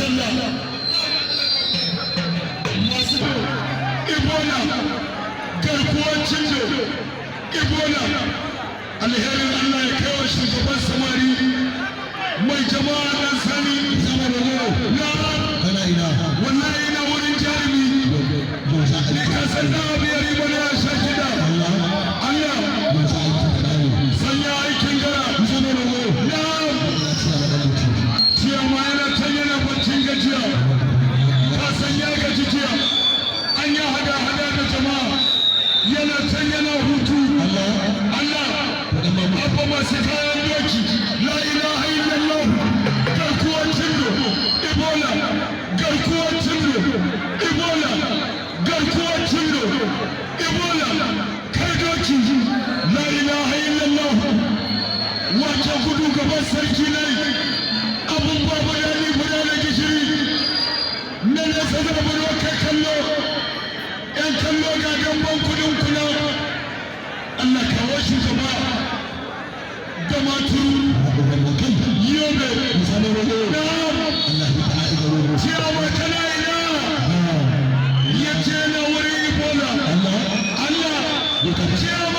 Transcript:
sallah masu Ebola garkuwar cindo Ebola alherin Allah ya kai wa shugaban samari mai jama'a dan sani sama da na kana ina wallahi ina wurin jarumi ne ka san da biyar riba ne a sha shida Allah sanya aikin gara sama da na ciya ma yana can yana baccin gajiya ka san ya gaji jiya an yi hada da jama'a yana can yana hutu Allah abba masu kayan doki la ilaha illallah garkuwar cindo Ebola garkuwar cindo Ebola garkuwar cindo Ebola kai doki la ilaha illallah wace gudu gaban sarki ne abun babu dani guda da gishiri na nesa da bano kai kallo yan kallo ga gamban kudin kuna Allah kawo shugaba da maturu yobe ciyawa tana ina ya ce na wuri Ebola Allah ciyawa